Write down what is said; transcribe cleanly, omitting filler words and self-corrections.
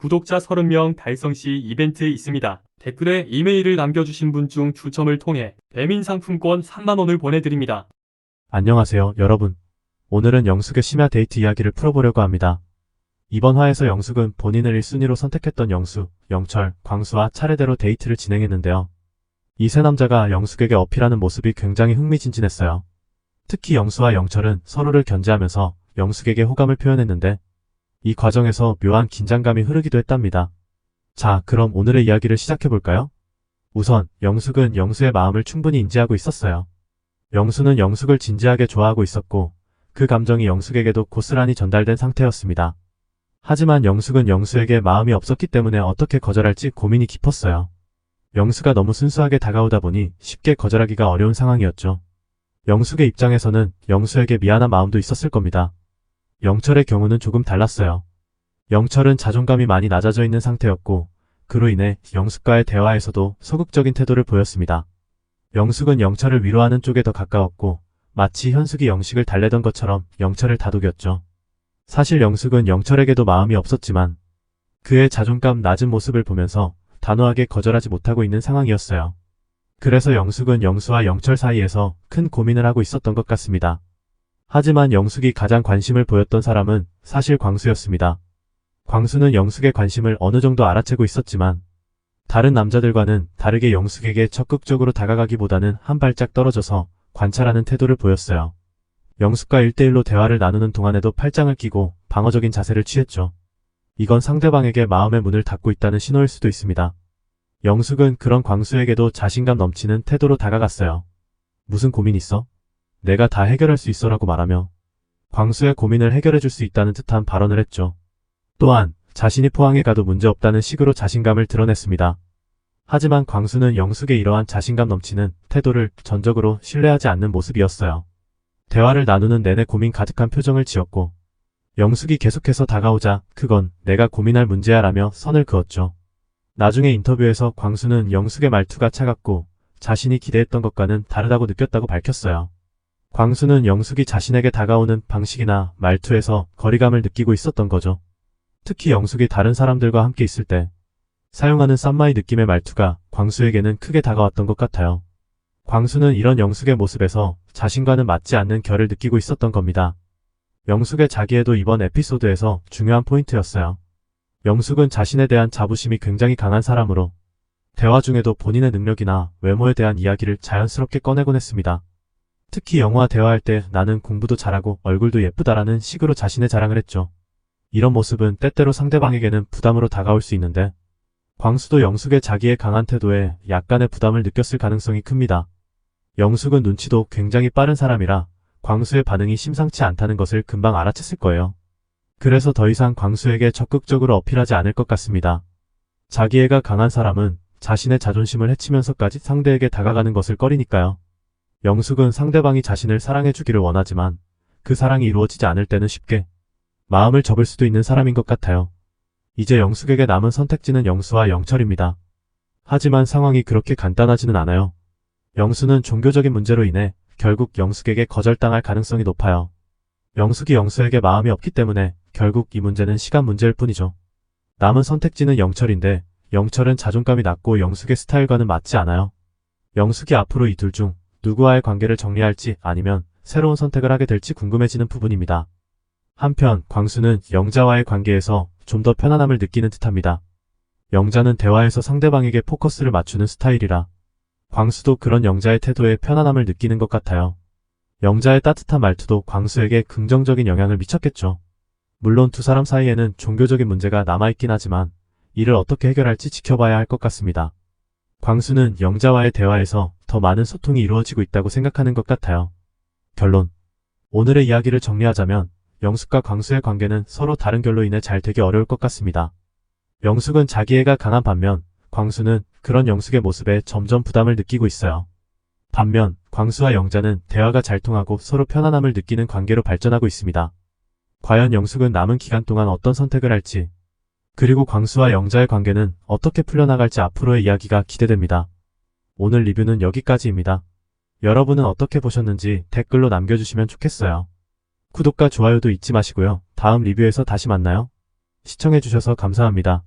구독자 30명 달성 시 이벤트 있습니다. 댓글에 이메일을 남겨주신 분 중 추첨을 통해 배민 상품권 3만원을 보내드립니다. 안녕하세요, 여러분. 오늘은 영숙의 심야 데이트 이야기를 풀어보려고 합니다. 이번 화에서 영숙은 본인을 1순위로 선택했던 영수, 영철, 광수와 차례대로 데이트를 진행했는데요. 이 세 남자가 영숙에게 어필하는 모습이 굉장히 흥미진진했어요. 특히 영수와 영철은 서로를 견제하면서 영숙에게 호감을 표현했는데 이 과정에서 묘한 긴장감이 흐르기도 했답니다. 자, 그럼 오늘의 이야기를 시작해볼까요? 우선 영숙은 영수의 마음을 충분히 인지하고 있었어요. 영수는 영숙을 진지하게 좋아하고 있었고 그 감정이 영숙에게도 고스란히 전달된 상태였습니다. 하지만 영숙은 영수에게 마음이 없었기 때문에 어떻게 거절할지 고민이 깊었어요. 영수가 너무 순수하게 다가오다 보니 쉽게 거절하기가 어려운 상황이었죠. 영숙의 입장에서는 영수에게 미안한 마음도 있었을 겁니다. 영철의 경우는 조금 달랐어요. 영철은 자존감이 많이 낮아져 있는 상태였고 그로 인해 영숙과의 대화에서도 소극적인 태도를 보였습니다. 영숙은 영철을 위로하는 쪽에 더 가까웠고 마치 현숙이 영식을 달래던 것처럼 영철을 다독였죠. 사실 영숙은 영철에게도 마음이 없었지만 그의 자존감 낮은 모습을 보면서 단호하게 거절하지 못하고 있는 상황이었어요. 그래서 영숙은 영수와 영철 사이에서 큰 고민을 하고 있었던 것 같습니다. 하지만 영숙이 가장 관심을 보였던 사람은 사실 광수였습니다. 광수는 영숙의 관심을 어느 정도 알아채고 있었지만 다른 남자들과는 다르게 영숙에게 적극적으로 다가가기보다는 한 발짝 떨어져서 관찰하는 태도를 보였어요. 영숙과 1대1로 대화를 나누는 동안에도 팔짱을 끼고 방어적인 자세를 취했죠. 이건 상대방에게 마음의 문을 닫고 있다는 신호일 수도 있습니다. 영숙은 그런 광수에게도 자신감 넘치는 태도로 다가갔어요. 무슨 고민 있어? 내가 다 해결할 수 있어라고 말하며 광수의 고민을 해결해줄 수 있다는 듯한 발언을 했죠. 또한 자신이 포항에 가도 문제없다는 식으로 자신감을 드러냈습니다. 하지만 광수는 영숙의 이러한 자신감 넘치는 태도를 전적으로 신뢰하지 않는 모습이었어요. 대화를 나누는 내내 고민 가득한 표정을 지었고 영숙이 계속해서 다가오자 그건 내가 고민할 문제야 라며 선을 그었죠. 나중에 인터뷰에서 광수는 영숙의 말투가 차갑고 자신이 기대했던 것과는 다르다고 느꼈다고 밝혔어요. 광수는 영숙이 자신에게 다가오는 방식이나 말투에서 거리감을 느끼고 있었던 거죠. 특히 영숙이 다른 사람들과 함께 있을 때 사용하는 쌈마이 느낌의 말투가 광수에게는 크게 다가왔던 것 같아요. 광수는 이런 영숙의 모습에서 자신과는 맞지 않는 결을 느끼고 있었던 겁니다. 영숙의 자기애도 이번 에피소드에서 중요한 포인트였어요. 영숙은 자신에 대한 자부심이 굉장히 강한 사람으로 대화 중에도 본인의 능력이나 외모에 대한 이야기를 자연스럽게 꺼내곤 했습니다. 특히 영화와 대화할 때 나는 공부도 잘하고 얼굴도 예쁘다라는 식으로 자신의 자랑을 했죠. 이런 모습은 때때로 상대방에게는 부담으로 다가올 수 있는데 광수도 영숙의 자기의 강한 태도에 약간의 부담을 느꼈을 가능성이 큽니다. 영숙은 눈치도 굉장히 빠른 사람이라 광수의 반응이 심상치 않다는 것을 금방 알아챘을 거예요. 그래서 더 이상 광수에게 적극적으로 어필하지 않을 것 같습니다. 자기애가 강한 사람은 자신의 자존심을 해치면서까지 상대에게 다가가는 것을 꺼리니까요. 영숙은 상대방이 자신을 사랑해주기를 원하지만 그 사랑이 이루어지지 않을 때는 쉽게 마음을 접을 수도 있는 사람인 것 같아요. 이제 영숙에게 남은 선택지는 영수와 영철입니다. 하지만 상황이 그렇게 간단하지는 않아요. 영수는 종교적인 문제로 인해 결국 영숙에게 거절당할 가능성이 높아요. 영숙이 영수에게 마음이 없기 때문에 결국 이 문제는 시간 문제일 뿐이죠. 남은 선택지는 영철인데 영철은 자존감이 낮고 영숙의 스타일과는 맞지 않아요. 영숙이 앞으로 이 둘 중 누구와의 관계를 정리할지 아니면 새로운 선택을 하게 될지 궁금해지는 부분입니다. 한편 광수는 영자와의 관계에서 좀 더 편안함을 느끼는 듯합니다. 영자는 대화에서 상대방에게 포커스를 맞추는 스타일이라 광수도 그런 영자의 태도에 편안함을 느끼는 것 같아요. 영자의 따뜻한 말투도 광수에게 긍정적인 영향을 미쳤겠죠. 물론 두 사람 사이에는 종교적인 문제가 남아있긴 하지만 이를 어떻게 해결할지 지켜봐야 할 것 같습니다. 광수는 영자와의 대화에서 더 많은 소통이 이루어지고 있다고 생각하는 것 같아요. 결론. 오늘의 이야기를 정리하자면 영숙과 광수의 관계는 서로 다른 결로 인해 잘 되기 어려울 것 같습니다. 영숙은 자기애가 강한 반면 광수는 그런 영숙의 모습에 점점 부담을 느끼고 있어요. 반면 광수와 영자는 대화가 잘 통하고 서로 편안함을 느끼는 관계로 발전하고 있습니다. 과연 영숙은 남은 기간 동안 어떤 선택을 할지 그리고 광수와 영자의 관계는 어떻게 풀려나갈지 앞으로의 이야기가 기대됩니다. 오늘 리뷰는 여기까지입니다. 여러분은 어떻게 보셨는지 댓글로 남겨주시면 좋겠어요. 구독과 좋아요도 잊지 마시고요. 다음 리뷰에서 다시 만나요. 시청해주셔서 감사합니다.